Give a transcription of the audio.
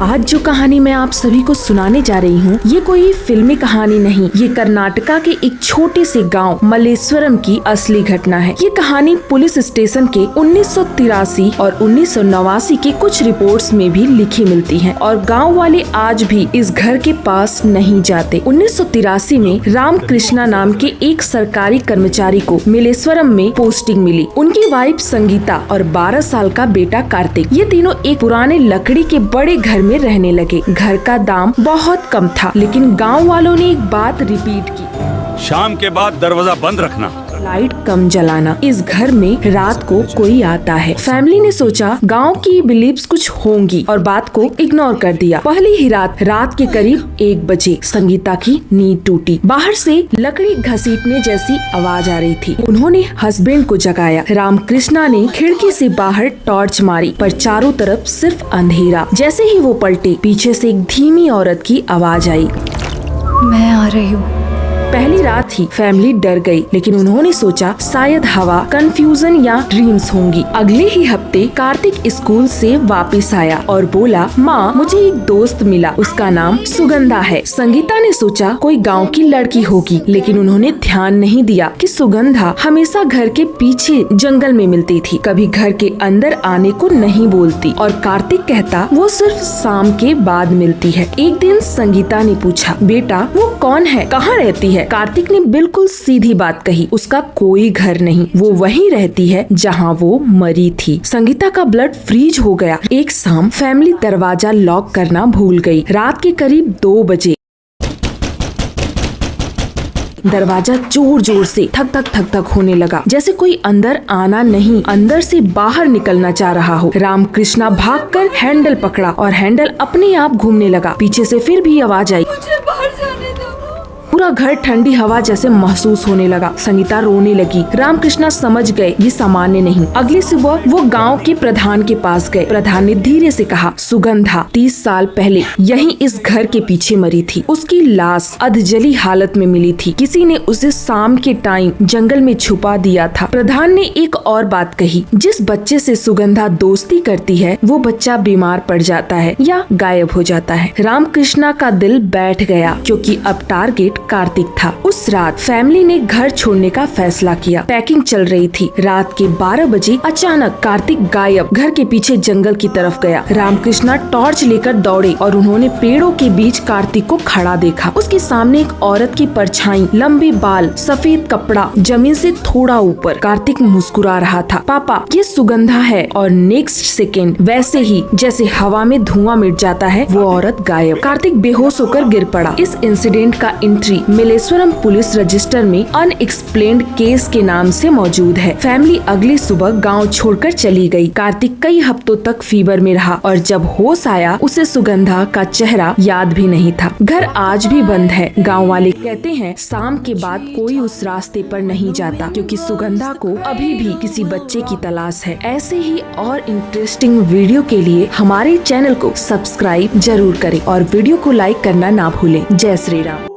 आज जो कहानी मैं आप सभी को सुनाने जा रही हूँ, ये कोई फिल्मी कहानी नहीं, ये कर्नाटका के एक छोटे से गांव मल्लेश्वरम की असली घटना है। ये कहानी पुलिस स्टेशन के 1983 और 1989 के कुछ रिपोर्ट्स में भी लिखी मिलती है और गांव वाले आज भी इस घर के पास नहीं जाते। 1983 में रामकृष्णा नाम के एक सरकारी कर्मचारी को मल्लेश्वरम में पोस्टिंग मिली। उनकी वाइफ संगीता और 12 साल का बेटा कार्तिक, ये तीनों एक पुराने लकड़ी के बड़े घर में रहने लगे। घर का दाम बहुत कम था, लेकिन गांव वालों ने एक बात रिपीट की, शाम के बाद दरवाजा बंद रखना, लाइट कम जलाना। इस घर में रात को कोई आता है। फैमिली ने सोचा गांव की बिलीव्स कुछ होंगी और बात को इग्नोर कर दिया। पहली ही रात के करीब 1 बजे संगीता की नींद टूटी। बाहर से लकड़ी घसीटने जैसी आवाज आ रही थी। उन्होंने हस्बैंड को जगाया। रामकृष्णा ने खिड़की से बाहर टॉर्च मारी, पर चारों तरफ सिर्फ अंधेरा। जैसे ही वो पलटे, पीछे से एक धीमी औरत की आवाज आई, मैं आ रही हूँ। पहली रात ही फैमिली डर गई, लेकिन उन्होंने सोचा शायद हवा, कंफ्यूजन या ड्रीम्स होंगी। अगले ही हफ्ते कार्तिक स्कूल से वापस आया और बोला, माँ मुझे एक दोस्त मिला, उसका नाम सुगंधा है। संगीता ने सोचा कोई गांव की लड़की होगी, लेकिन उन्होंने ध्यान नहीं दिया कि सुगंधा हमेशा घर के पीछे जंगल में मिलती थी, कभी घर के अंदर आने को नहीं बोलती और कार्तिक कहता वो सिर्फ शाम के बाद मिलती है। एक दिन संगीता ने पूछा, बेटा वो कौन है, कहाँ रहती है? कार्तिक ने बिल्कुल सीधी बात कही, उसका कोई घर नहीं, वो वहीं रहती है जहां वो मरी थी। संगीता का ब्लड फ्रीज हो गया। एक शाम फैमिली दरवाजा लॉक करना भूल गई। रात के करीब 2 बजे दरवाजा जोर जोर से ठक होने लगा, जैसे कोई अंदर आना नहीं, अंदर से बाहर निकलना चाह रहा हो। रामकृष्णा भागकर हैंडल पकड़ा और हैंडल अपने आप घूमने लगा। पीछे से फिर भी आवाज आई, मुझे बाहर जाने दो। पूरा घर ठंडी हवा जैसे महसूस होने लगा। संगीता रोने लगी। रामकृष्णा समझ गए ये सामान्य नहीं। अगली सुबह वो गांव के प्रधान के पास गए। प्रधान ने धीरे से कहा, सुगंधा 30 साल पहले यहीं इस घर के पीछे मरी थी। उसकी लाश अधजली हालत में मिली थी। किसी ने उसे शाम के टाइम जंगल में छुपा दिया था। प्रधान ने एक और बात कही, जिस बच्चे से सुगंधा दोस्ती करती है वो बच्चा बीमार पड़ जाता है या गायब हो जाता है। रामकृष्णा का दिल बैठ गया, क्योंकि अब टारगेट कार्तिक था। उस रात फैमिली ने घर छोड़ने का फैसला किया। पैकिंग चल रही थी। रात के 12 बजे अचानक कार्तिक गायब घर के पीछे जंगल की तरफ गया। रामकृष्णा टॉर्च लेकर दौड़े और उन्होंने पेड़ों के बीच कार्तिक को खड़ा देखा। उसके सामने एक औरत की परछाई, लंबे बाल, सफेद कपड़ा, जमीन से थोड़ा ऊपर। कार्तिक मुस्कुरा रहा था, पापा ये सुगंधा है। और नेक्स्ट सेकेंड वैसे ही जैसे हवा में धुआं मिट जाता है, वो औरत गायब। कार्तिक बेहोश होकर गिर पड़ा। इस इंसिडेंट का एंट्री मल्लेश्वरम पुलिस रजिस्टर में अनएक्सप्लेन्ड केस के नाम से मौजूद है। फैमिली अगली सुबह गांव छोड़कर चली गई। कार्तिक कई हफ्तों तक फीवर में रहा और जब होश आया उसे सुगंधा का चेहरा याद भी नहीं था। घर आज भी बंद है। गांव वाले कहते हैं शाम के बाद कोई उस रास्ते पर नहीं जाता, क्योंकि सुगंधा को अभी भी किसी बच्चे की तलाश है। ऐसे ही और इंटरेस्टिंग वीडियो के लिए हमारे चैनल को सब्सक्राइब जरूर करें और वीडियो को लाइक करना ना भूलें। जय श्री राम।